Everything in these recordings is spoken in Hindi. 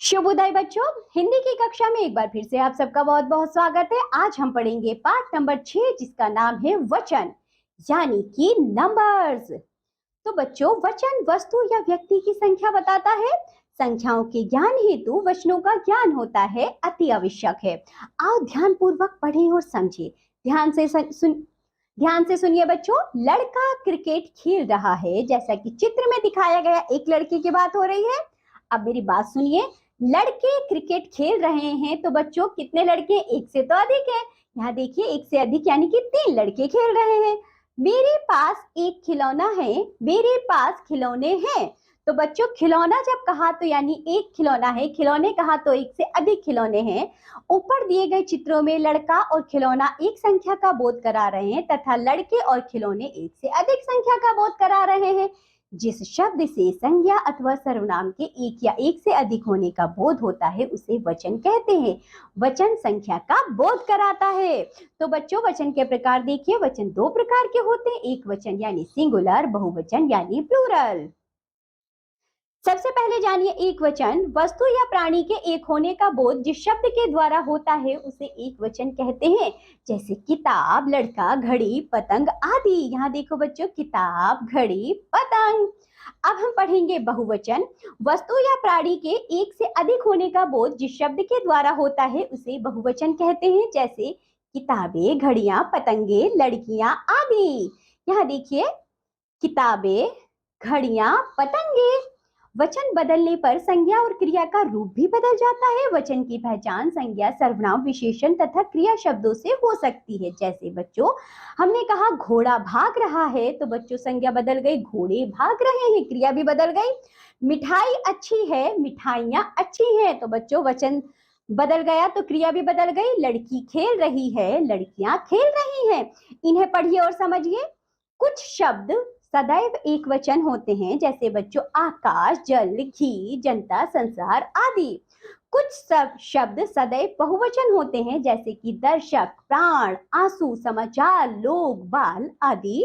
शुभोदय बच्चों। हिंदी की कक्षा में एक बार फिर से आप सबका बहुत बहुत स्वागत है। आज हम पढ़ेंगे पाठ नंबर 6 जिसका नाम है वचन यानी कि नंबर्स। तो बच्चों, वचन वस्तु या व्यक्ति की संख्या बताता है। संख्याओं के ज्ञान हेतु वचनों का ज्ञान होता है अति आवश्यक है। आओ ध्यान पूर्वक पढ़ें और समझें। ध्यान से सुनिए बच्चों। लड़का क्रिकेट खेल रहा है, जैसा कि चित्र में दिखाया गया एक लड़के की बात हो रही है। अब मेरी बात सुनिए। लड़के क्रिकेट खेल रहे हैं, तो बच्चों कितने लड़के? एक से तो अधिक है। यहाँ देखिए, एक से अधिक यानी कि 3 लड़के खेल रहे हैं। मेरे पास एक खिलौना है, मेरे पास खिलौने हैं। तो बच्चों, खिलौना जब कहा तो यानी एक खिलौना है, खिलौने कहा तो एक से अधिक खिलौने हैं। ऊपर दिए गए चित्रों में लड़का और खिलौना एक संख्या का बोध करा रहे हैं तथा लड़के और खिलौने एक से अधिक संख्या का बोध करा रहे हैं। जिस शब्द से संज्ञा अथवा सर्वनाम के एक या एक से अधिक होने का बोध होता है उसे वचन कहते हैं। वचन संख्या का बोध कराता है। तो बच्चों, वचन के प्रकार देखिए। वचन 2 प्रकार के होते हैं, एक वचन यानी सिंगुलर, बहुवचन यानी प्लूरल। सबसे पहले जानिए एक वचन। वस्तु या प्राणी के एक होने का बोध जिस शब्द के द्वारा होता है उसे एक वचन कहते हैं। जैसे किताब, लड़का, घड़ी, पतंग आदि। यहाँ देखो बच्चों, किताब, घड़ी, पतंग। अब हम पढ़ेंगे बहुवचन। वस्तु या प्राणी के एक से अधिक होने का बोध जिस शब्द के द्वारा होता है उसे बहुवचन कहते हैं। जैसे किताबें, घड़ियां, पतंगे, लड़कियां आदि। यहाँ देखिए, किताबें, घड़ियां, पतंगे। वचन बदलने पर संज्ञा और क्रिया का रूप भी बदल जाता है। वचन की पहचान संज्ञा, सर्वनाम, विशेषण तथा क्रिया शब्दों से हो सकती है। जैसे बच्चों, हमने कहा घोड़ा भाग रहा है, तो बच्चों संज्ञा बदल गई, घोड़े भाग रहे हैं, क्रिया भी बदल गई। मिठाई अच्छी है, मिठाइयां अच्छी हैं, तो बच्चों वचन बदल गया तो क्रिया भी बदल गई। लड़की खेल रही है, लड़कियां खेल रही हैं। इन्हें पढ़िए और समझिए। कुछ शब्द सदैव एक वचन होते हैं, जैसे बच्चों आकाश, जल, घी, जनता, संसार आदि। कुछ सब शब्द सदैव बहुवचन होते हैं, जैसे कि दर्शक, प्राण, आंसू, समाचार, लोग, बाल आदि।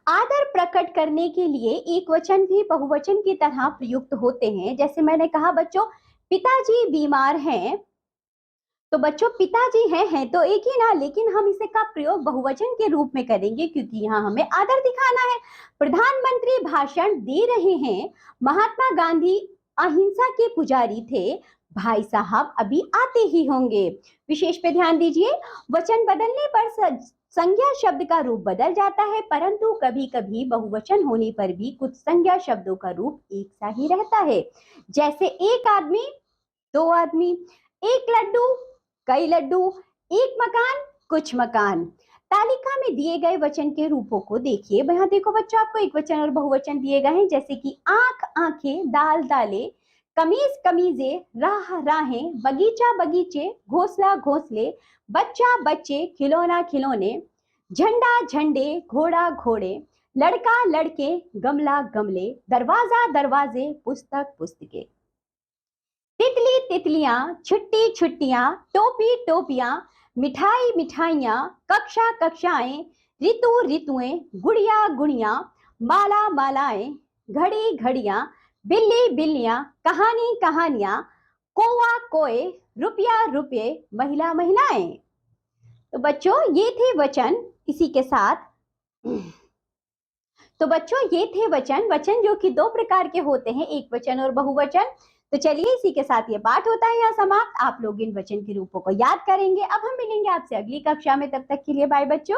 आदर प्रकट करने के लिए एक वचन भी बहुवचन की तरह प्रयुक्त होते हैं। जैसे मैंने कहा बच्चों, पिताजी बीमार हैं, तो बच्चों पिताजी हैं तो एक ही ना, लेकिन हम इसे का प्रयोग बहुवचन के रूप में करेंगे क्योंकि यहाँ हमें आदर दिखाना है। प्रधानमंत्री भाषण दे रहे हैं। महात्मा गांधी अहिंसा के पुजारी थे। भाई साहब अभी आते ही होंगे। विशेष पे ध्यान दीजिए। वचन बदलने पर संज्ञा शब्द का रूप बदल जाता है, परंतु कभी कभी बहुवचन होने पर भी कुछ संज्ञा शब्दों का रूप एक सा ही रहता है। जैसे एक आदमी, 2 आदमी, एक लड्डू, कई लड्डू, एक मकान, कुछ मकान। तालिका में दिए गए वचन के रूपों को देखिए। यहाँ देखो बच्चों, आपको एक वचन और बहुवचन दिए गए हैं, जैसे कि आंख, आंखें, दाल, दालें, कमीज, कमीजें, राह, राहें, बगीचा, बगीचे, घोंसला, घोंसले, बच्चा, बच्चे, खिलौना, खिलौने, झंडा, झंडे, घोड़ा, घोड़े, लड़का, लड़के, गमला, गमले, दरवाजा, दरवाजे, पुस्तक, पुस्तकें। तितली, तितलियां, छुट्टी, छुट्टियां, टोपी, टोपियां, मिठाई, मिठाइयां, कक्षा, कक्षाएं, ऋतु, ऋतुएं, गुड़िया, गुड़ियां, माला, मालाएं, घड़ी, घड़ियां, बिल्ली, बिल्लियां, कहानी, कहानियां, कोवा, कोए, रुपया, रुपये, महिला, महिलाएं। तो बच्चों ये थे वचन। इसी के साथ तो बच्चों ये थे वचन। वचन जो कि 2 प्रकार के होते हैं, एक वचन और बहुवचन। तो चलिए इसी के साथ ये पाठ होता है यहाँ समाप्त। आप लोग इन वचन के रूपों को याद करेंगे। अब हम मिलेंगे आपसे अगली कक्षा में, तब तक के लिए बाय बच्चों।